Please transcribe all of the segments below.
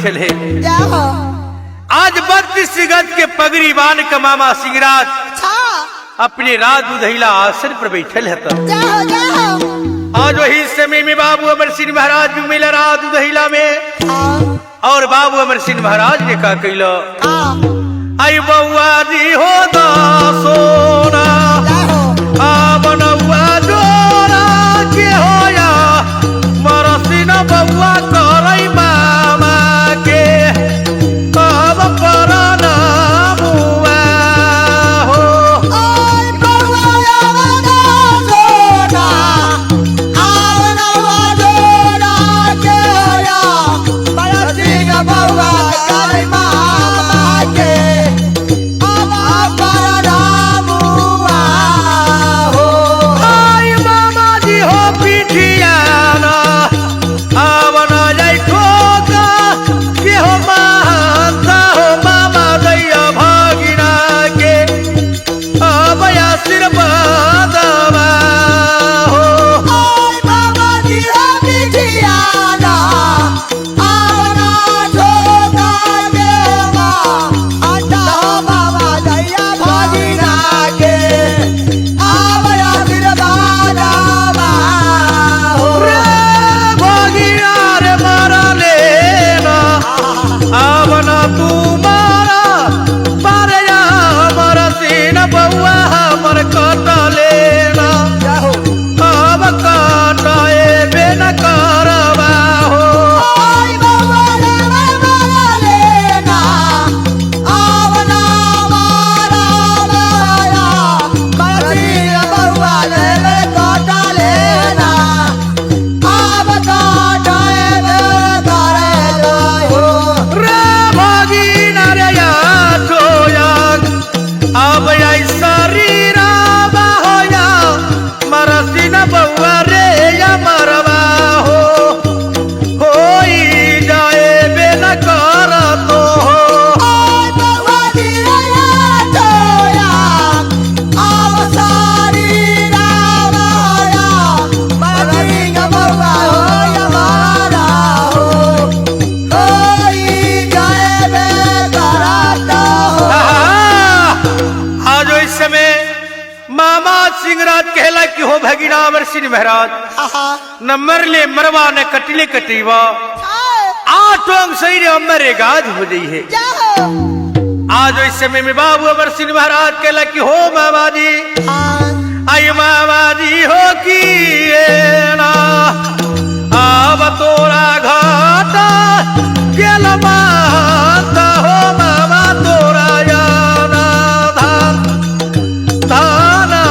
बैठल है। आज 32 गज के पगड़ी बांध के मामा सिंहराज अपने राज दुधैला आसन पर बैठल है। आज वही समय में बाबू अमर सिंह महाराज भी मिला राज दुधैला में। और बाबू अमर सिंह महाराज ने कहा कैलो आई बउआ जी हो दा सोना बनौआ जोरा के होया मरसिन बउआ करई मामा के अब परना मुआ हो आई बउआ जोरा बनौआ जोरा के होया मरसिन बउआ करई मामा के भगीना अमर सिंह महाराज न मरले मरवा न कटले कटीवा 8 अंग सही अमरे गाज हो गई है। आज इस समय में बाबू अमर सिंह महाराज कहला कि हो मामा जी आई मामा जी हो की ना अब तोरा घाटा गेला माता हो मामा तोरा याना धान धाना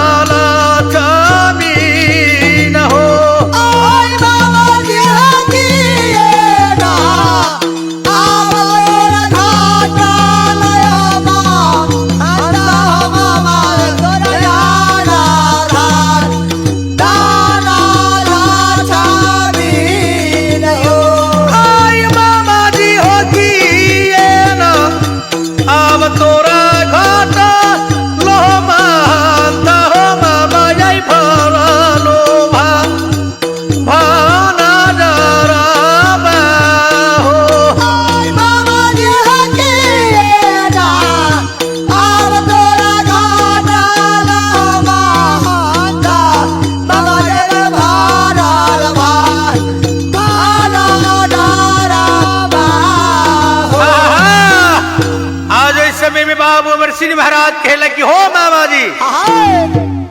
सिंह महाराज कहला कि हो मामा जी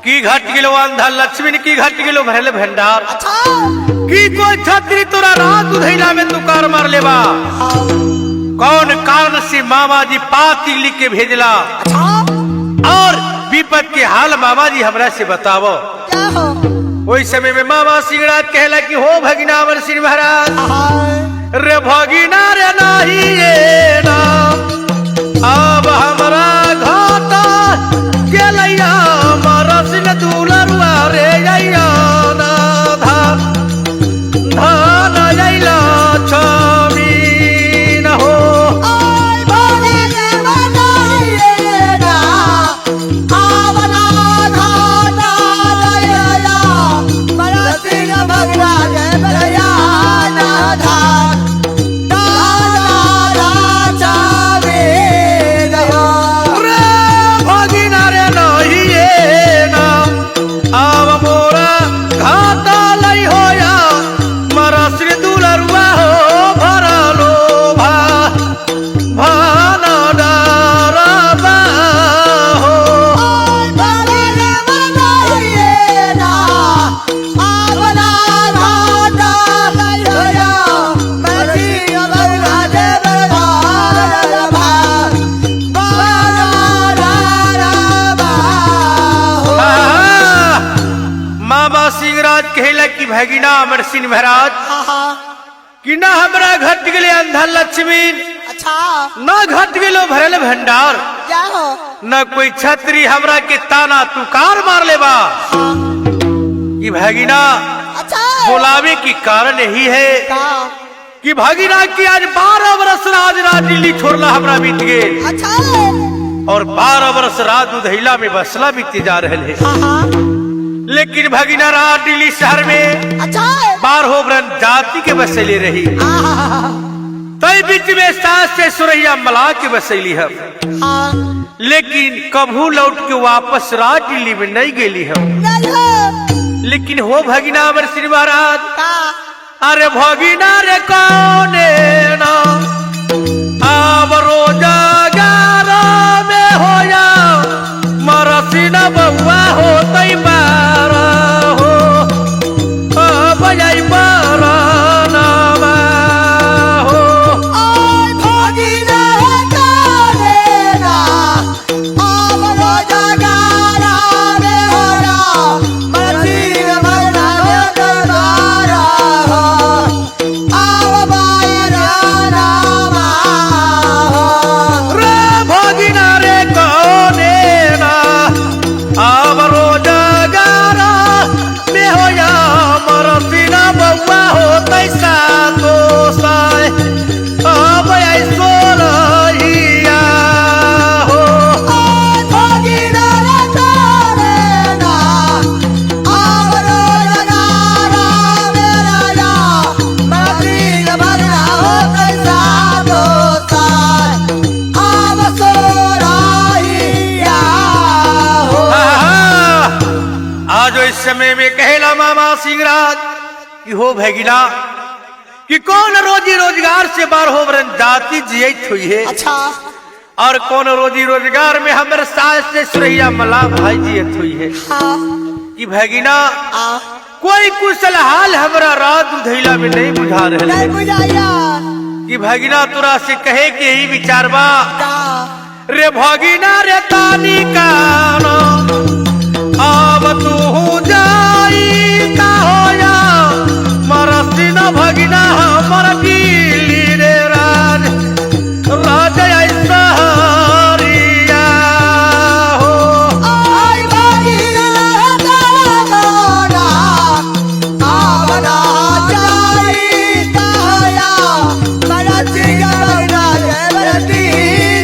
की घट गिलो अंधा लक्ष्मी की घट गिलो भरल भंडार की कोई छतरी तोरा रात दुधैला में तू कार मार लेवा कौन कारण से मामा जी पाती लिख के भेजला और विपद के हाल मामा जी हमरा से बतावो। वही समय में मामा सिंहराज कहला कि हो भगीना अमर सिंह महाराज रे भगीना रे नाही ये ना अब हमरा घाटा गेलैया मरसिन दुलरुआ रे जैया ना धान धान जैला छमी न हो भगवान भगिना अमर सिंह महाराज कि न हमरा घट गेले अंधा लक्ष्मी अच्छा न घट गेलो भरल भंडार क्या हो न कोई छतरी हमरा के ताना तुकार मार लेबा कि भगिना अच्छा बुलावे की कारण यही है का कि भगिना की आज 12 वर्ष राज दिल्ली छोड़ला हमरा बीत गए अच्छा और 12 वर्ष रात उधैला में बसला बीते जा रहे है लेकिन भगिना रात दिल्ली शहर में अच्छा 12 वर्ष जाति के बसेली रही तई बीच में सास से सुरैया मला के बसैली हम लेकिन कभू लौट के वापस रात दिल्ली में नहीं गेली हम लेकिन हो भगिना अमर सिंह महाराज अरे भगिना रे कौने ना अब रोजगार में हो जा मरसी न बउआ हो तई बार हो बजाई बार नामा हो रे भगिना रे कौने ना अब रोजगार में हो जा मरसी न बउआ हो तैसा तो साय अब ऐसो रहिया हो आज इस समय में कहला मामा सिंहराज कि हो भगिना कि कौन रोजी रोजगार से 12 वर्ष जाति जियत हुई है अच्छा और कौन रोजी रोजगार में हमारे सास से सुरैया मला भाई जियत हुई है कि भगिना कोई कुशल हाल हमारा रात उधैला में नहीं बुझा रहे नहीं बुझाया कि भगिना तुरा से कहे कि यही विचार बा का रे भगिना रे तानी कानो अब तू जाई का हो जा मरसी न भगिना हमर दिल्ली रे राज राज ऐसा हरिया हो आई भगिना दाना आवना जाई कहया बरती गवना बरती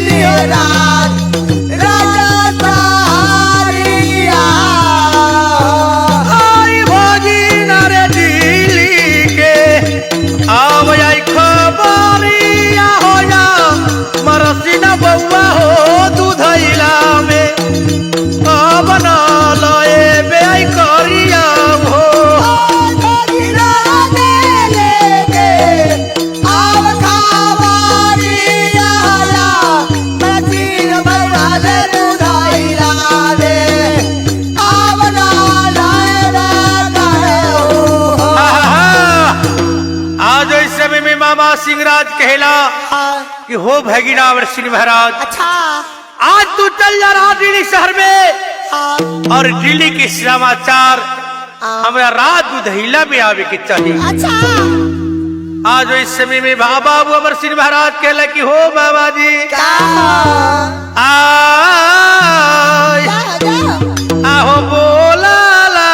लियोराज राजा सारिया आई भगिना रे दिल्ली के आव आई खबरिया हो जा मरसी न बउआ हो दूधैला में अब न लए बेई करिया हो भगिना देले के आव खावारिया बरती गवना ले दुधाइला दे आवना लायरा कहू आज इस समय में मामा सिंहराज कहला कि हो भगिना अमर सिंह महाराज अच्छा आज तू चल जा रहा दिल्ली शहर में और दिल्ली के समाचार हमें रात दुधैला में आवे के चाहिए अच्छा आज इस समय में बाबा अमर सिंह महाराज कहला कि हो बाबा जी का आय आहो बोलाला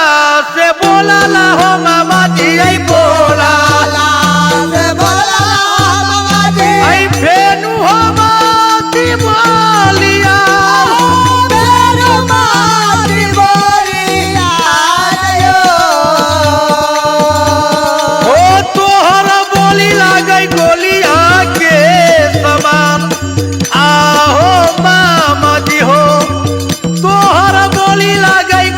से बोलाला हो मामा जी आई बोलाला आई फेनु हो माती बोलिया हो तोहर बोली लागई गोलिया के समान आहो मामा जी हो तोहर बोली लागई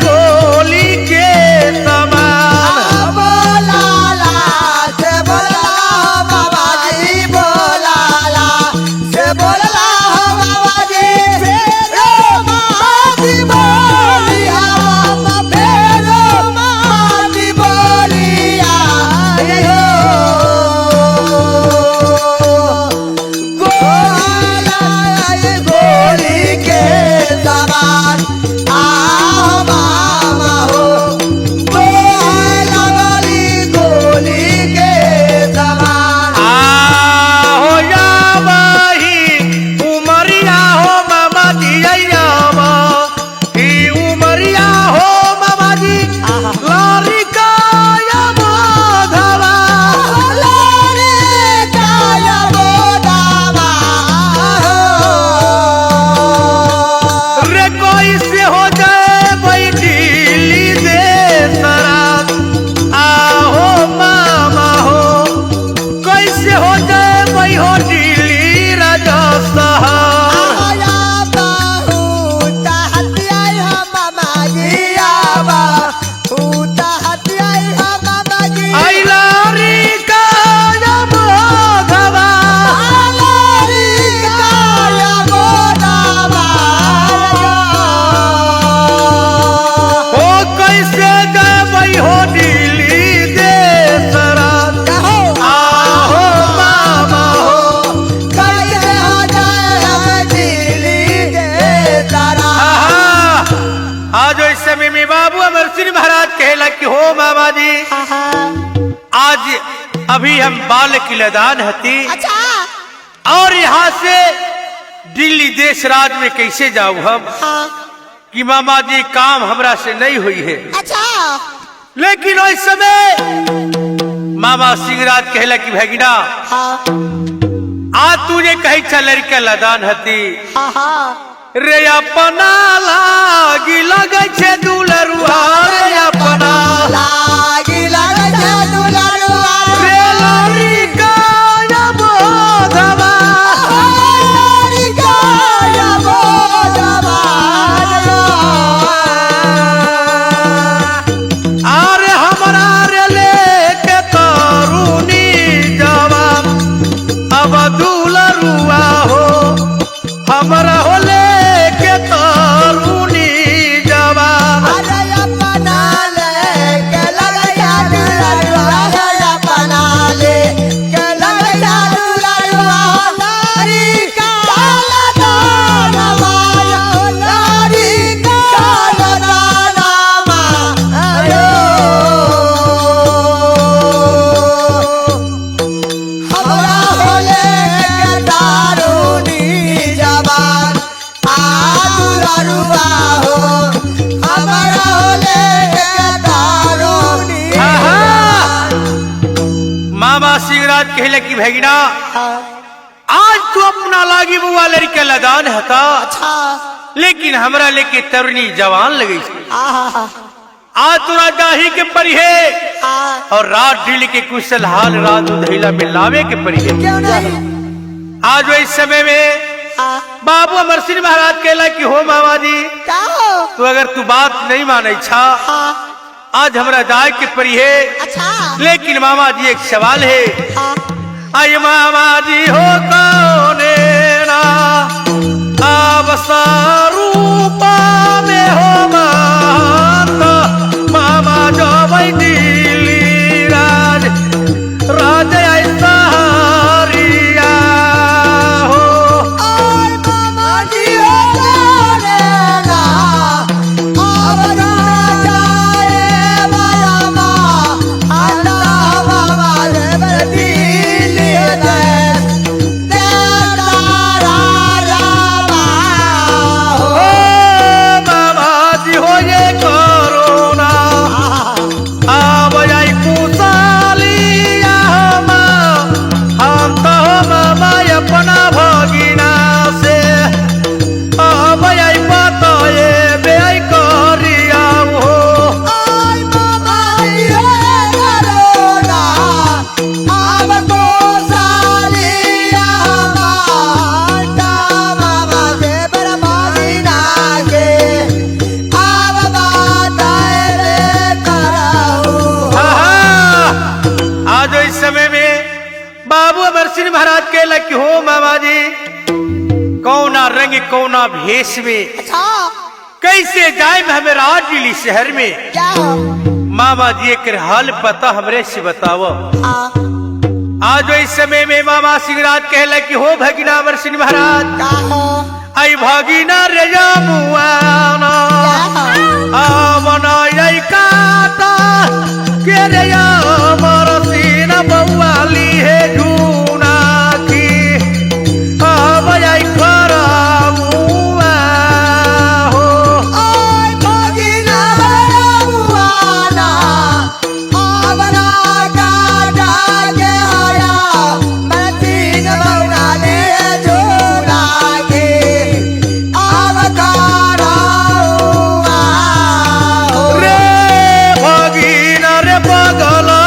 अभी हम बाल की लदान हती अच्छा और यहाँ से दिल्ली देश राज में कैसे जाऊँ हम हाँ कि मामा जी काम हमरा से नहीं हुई है। अच्छा लेकिन उस समय मामा सिंहराज कहला कि भगिना हाँ आज तूने कही चल लड़का लदान हती हाँ हाँ रे अपना लागी लगे छे दुलरुआ रे अपना लागी लगे छे दुलरुआ रे लड़का या बोधवा लड़का या बोधवा अरे हमरा रे लेके तरुणी जवान अब दुलरुआ हो हमरा हो लेके तरुणी जवान अरे अपना लेके लगे छे दुलरुआ अपना लेके लगे छे दुलरुआ लड़का मामा सिंहराज कहले कि भगिना आज तू अपना लागी बुआ लड़के लदान हता लेकिन हमरा लेके तरुणी जवान लगे आज तोरा गाही के परी है और रात ढील के कुशल हाल रात उधैला में लावे के परी है। क्यों नहीं आज वो इस समय में बाबू अमर सिंह महाराज कहला कि हो मामा जी क्या हो तो अगर तू बात नहीं माने छा आज हमरा जाए के परी है। अच्छा लेकिन मामा जी एक सवाल है हाँ आई मामा जी हो कौने ना अब स्वरूपा में हो माता मामा जो वही दिल्ली राज राज ऐसा हरिया हो और मामा जी हो लेना अब ना जाए मामा अल्लाह बाबा रे बदी ले ओ मामा जी हो ये करोना अब आई कुशालिया हम तो मामा अपना भगिना से अब आई बताए बे आई करिया हो आज इस समय में बाबू अमर सिंह महाराज के लग हो मामा जी कौना रंग कौना भेष में कैसे जाए हमें राज दिल्ली शहर में मामा जी एक हाल पता हमरे से बताओ। आज इस समय में मामा सिंहराज कहला कि हो भगिना अमर सिंह महाराज आई भगिना रे जामुआना आवना आई काता के रे अमर सिंह बउआली है जूना की अब आई खरामुआ हो रे भगिना रे बगला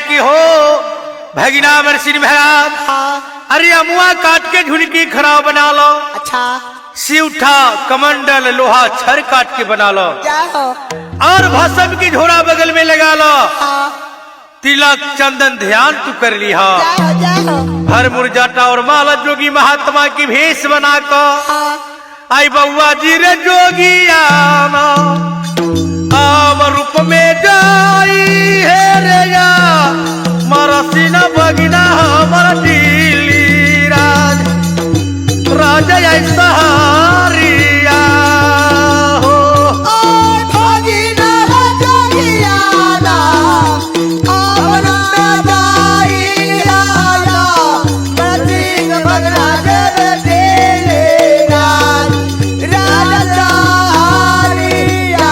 कि हो भगिना अमरसिंह महाराज, हाँ अरे अमुआ काट के झुनकी खराब बना लो, अच्छा सिउठा कमंडल लोहा छर काट के बना लो, जाओ और भस्म की झोरा बगल में लगा लो, हाँ तिलक चंदन ध्यान तू कर लिहा, जाओ हर मुरझाटा और माला जोगी महात्मा की भेष बना को हाँ आई बउआ जी रे जोगी आना आव रूप में जाई है रे या मरसिना भगिना हमर दिली राज राजा ऐसा हारिया हो ओए भगिना जोगियाना आवना जाई राजा मरसिंह भगना जब देले राज राजा हारिया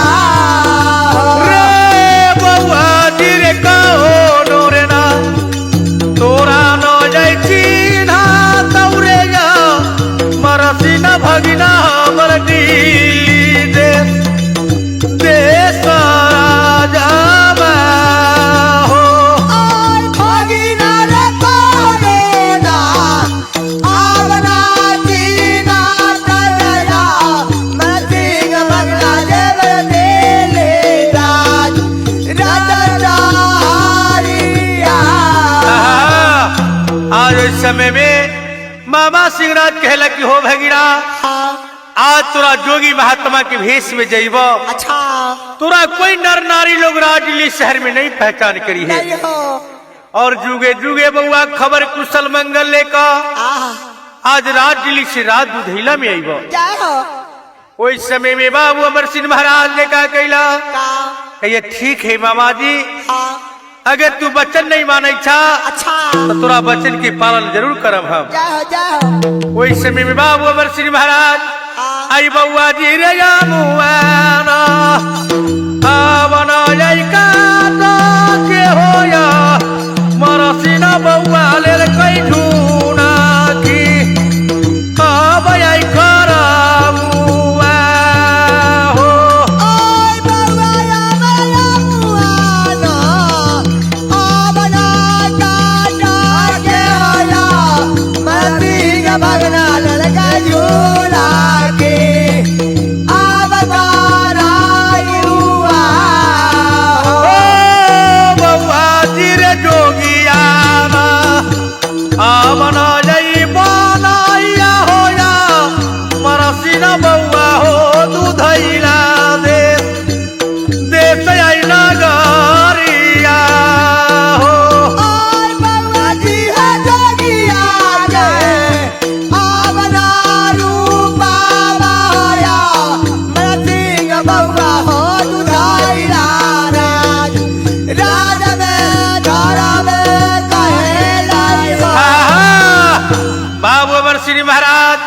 रे बउआ जी रे कहो नोरे ना तोरा न जाई चिन्हा तौरे जा मरसिना भगिना हमर दिली देश राजा हो ओए भगिना रे कोरेना आवना जीना तरया मरसिंह भगना जब देले राज राजा हारिया आज इस समय में मामा सिंहराज कहला कि हो भगिना आज तोरा जोगी महात्मा के भेष में जइबो, अच्छा तोरा कोई नर नारी लोग राजली शहर में नहीं पहचान करी है, नहीं हो और जुगे जुगे बउआ खबर कुशल मंगल लेकर आहा आज राजली से रात दुधैला में आइबो। जाओ ओई समय में बाबू अमरसिंह महाराज ने कहा कैला का कहिए ठीक है मामा जी, हाँ अगर तू वचन नहीं माने छा अच्छा तो तोरा वचन के पालन जरूर करब हम। जाओ जाओ ओई समय में बाबू अमरसिंह महाराज हाँ आई बउआ जी रे जामुआना आवना जाई का के होया मरसिना बउआ ले कई ढूना की अब आई करामुआ हो ओए बउआ या मुआना आवना काटा के होया मरसिंह भगना ललका झूला के अवताराई हुआ ओ बउआ जी रे जोगियाना आवना जाई बनाइया होया मरसिना बउआ हो दुधैला देश आई नगरिया हो ओए बउआ जी है जोगिया जय आवना रूपा माया मरसिंह बउआ हो दुधाइला राज राज में धारा में कहे लाई हो बाबू अमरसिंह महाराज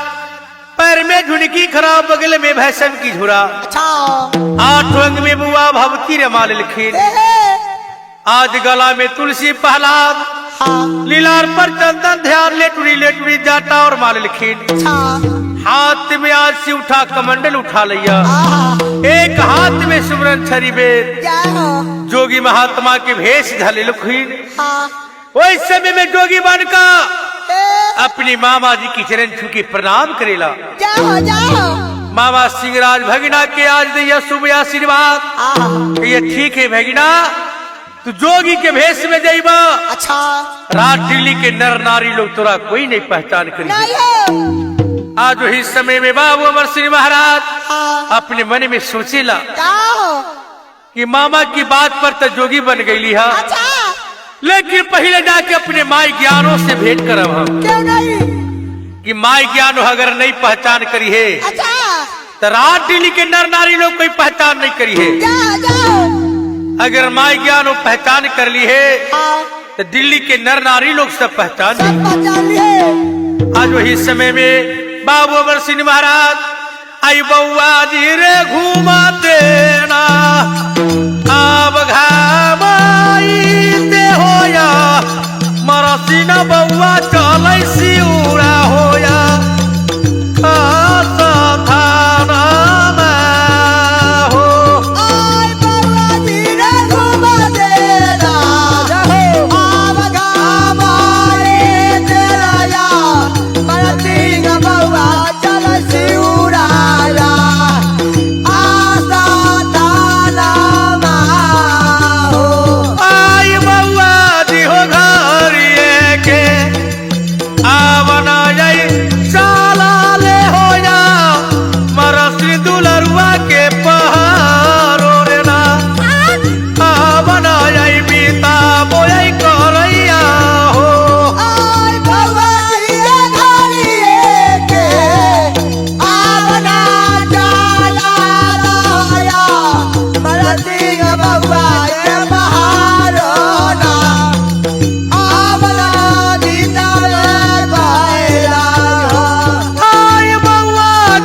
पैर में झुनकी खराब बगल में भैसम की झुरा अच्छा 8 अंग में बुआ भवती रमा लिखीन आज गला में तुलसी प्रहलाद हाँ लीलार पर चंदन ध्यान लेटुरी जाटा और माल लिखीन अच्छा हाथ में आज से उठा कमंडल उठा लिया आहा एक हाथ में सुमरन छरी बेद जाओ जोगी महात्मा के भेष धले लुखीन हाँ वही समय में जोगी बन का ए, अपनी मामा जी की चरण छू के प्रणाम करेला। जाओ जाओ मामा सिंहराज भगिना के आज दिया शुभ आशीर्वाद आहा ये ठीक है भगिना तू जोगी के भेष में जाइबा अच्छा रात दिल्ली के नर नारी लोग तोरा कोई नहीं पहचान करी। नहीं हो आज वही समय में बाबू अमरसिंह महाराज हाँ अपने मन में सोचेला जाओ कि मामा की बात पर तो जोगी बन गई है, अच्छा लेकिन पहले जाके अपने माई ज्ञानों से भेंट करब हम क्यों नहीं कि माई ज्ञान अगर नहीं पहचान करी है अच्छा तो रात दिल्ली के नर नारी लोग कोई पहचान नहीं करी है। जाओ जाओ अगर माई ज्ञान पहचान कर ली है हाँ तो दिल्ली के नर नारी लोग सब पहचान सब ली। पहचान लिए आज वही समय में बाबू अमरसिंह महाराज आई बउआ जी रे घूमा देना अब घामाई ते होया मरसिना बउआ चलै सिउरा होया खासा थाना में हो ओए बउआ जी रे घुमा देना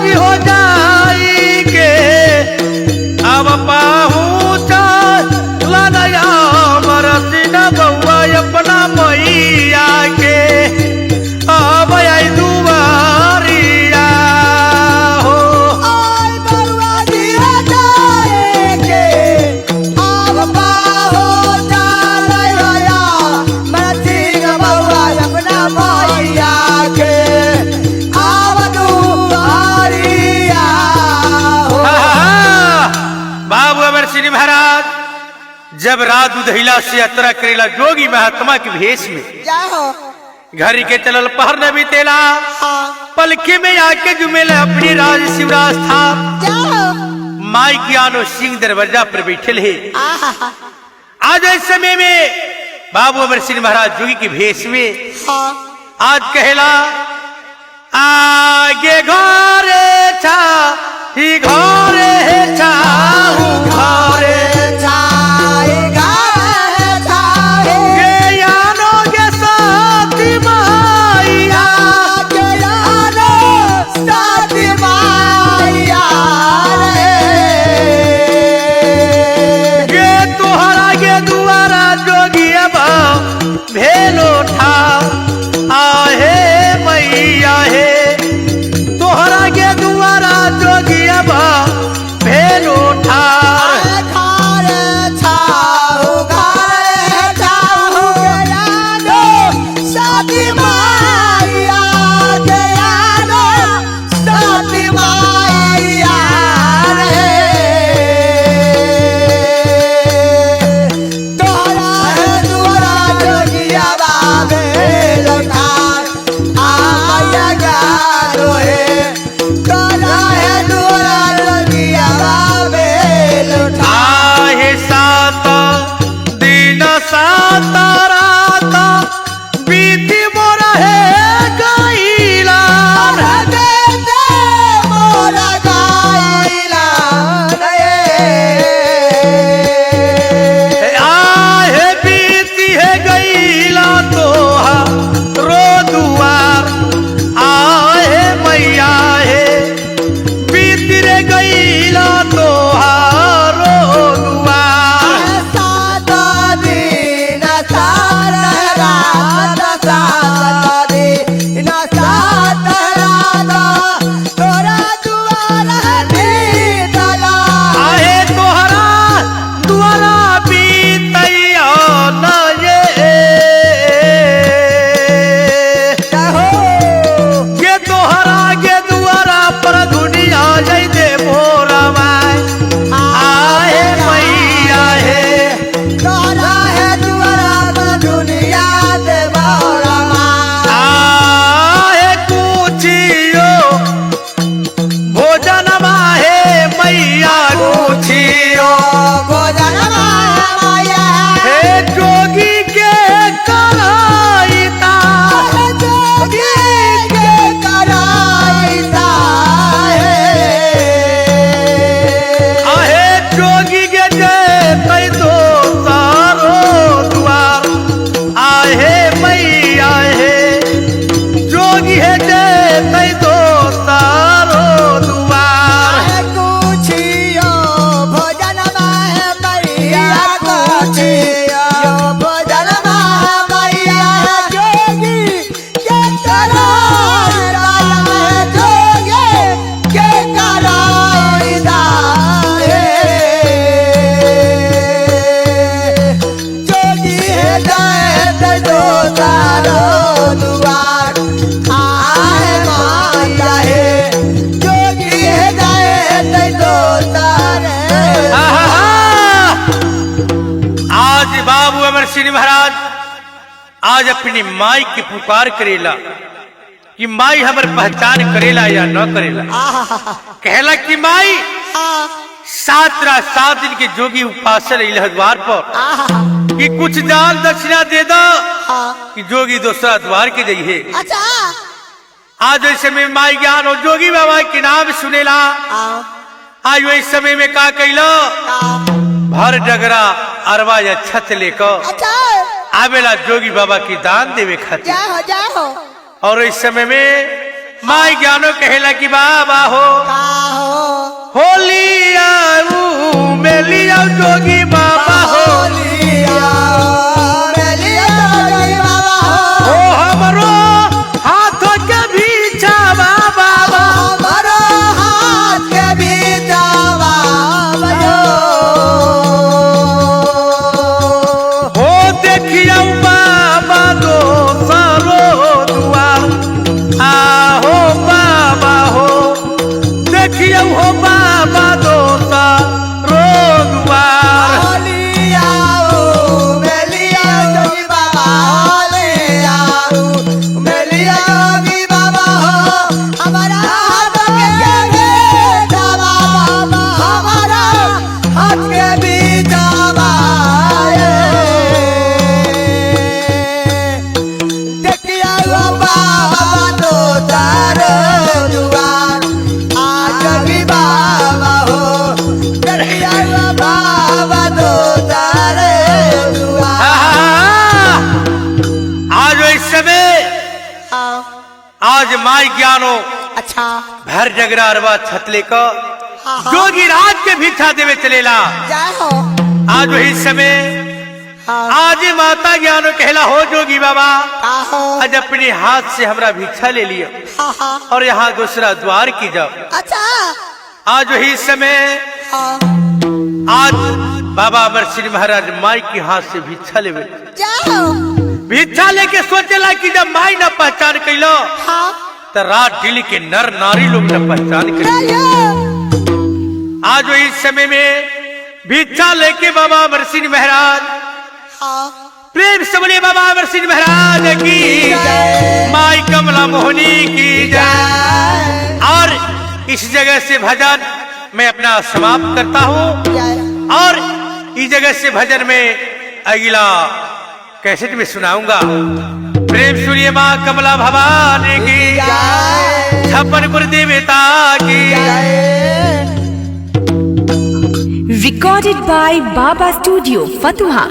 राजी हो जाई के अब पहुँचा लनया मरसिन बउआ अपना मैया के अब आई दुआरिया हो। आई बउआ दिया जाए के अब बाहो डालया मरसिन बउआ अपना मैया के अब दुआरिया हो। बाबू अमर सिंह महाराज जब रात उधैला से यात्रा करेला जोगी महात्मा के भेष में जाओ घर के चलल पहर न बीतेला हाँ पलखे में आके जुमेला अपनी राज शिवराज था जाओ माई ज्ञानो सिंह दरवाजा पर बैठे है। आहा आज इस समय में बाबू अमर सिंह महाराज जोगी के भेष में हाँ आज कहला आगे घरे छा ही घरे छा घरे गे यानो गे साथी माइया गे तुहरा गे दुआरा जोगी अब भेलो ठा आहे मैया हे तोहरा गे दुआरा जोगी अब भेलो ठा सिंह महाराज आज अपनी माई की पुकार करेला कि माई हमर पहचान करेला या न करेला। कहला कि माई 7 दिन के जोगी उपासन इलह द्वार पर कि कुछ दान दक्षिणा दे दो कि जोगी दूसरा द्वार के जाइए। अच्छा आज इस समय माई ज्ञान और जोगी बाबा के नाम सुनेला। आज वही समय में का कैलो भर डगरा अरवा या छत लेकर अच्छा आवेला जोगी बाबा की दान देवे खातिर। जाओ जाओ। और इस समय में माई ज्ञानो कहला कि बाबा हो का हो होली आऊ मेली आऊ जोगी बाबा हो लिया मेलिया जोगी बाबा हो हमरो हाथ के भीछा बाबा हमारा हाथ के बीचावा बजो हो देखिया बाबा दो सारो दुआर आहो बाबा हो देखिया हो बाबा दो सारो दुआर लिया मेलिया जोगी बाबा लिया मेलिया जोगी बाबा हमारा हाथ के बीचावा हमारा हाथ के बीचावा देखिया बाबा तो तार दुआर आज भी बाबा हो देखिया बाबा तो तार दुआर आज इस समय आज माई ज्ञानो अच्छा भर जगरा अरबा छतले को हाँ। जोगी रात के भिक्षा देवे चलेला जय हो आज वही समय हाँ। आज ही माता ज्ञानो कहला हो जोगी बाबा का हो आज अपने हाथ से हमरा भिक्षा ले लियो हाँ, हाँ। और यहाँ दूसरा द्वार की जाओ अच्छा आज वही समय हाँ। आज बाबा अमर सिंह महाराज माई के हाथ से भिक्षा लेवे जय हो भिक्षा लेके सोचेला कि जब माई न पहचान कैलो हाँ। तो रात दिल्ली के नर नारी लोग न पहचान कर जय हो। आज वही समय में भिक्षा लेके बाबा अमर सिंह महाराज हाँ। प्रेम से बोले बाबा अमर सिंह महाराज की जय। माई कमला मोहनी की जय। जय और इस जगह से भजन मैं अपना समाप्त करता हूँ जय और इस जगह से भजन में अगला कैसेट में सुनाऊंगा। प्रेम सूर्य माँ कमला भवानी की जय। छप्पन गुरु देवता की जय Recorded by Baba Studio, Fatuha.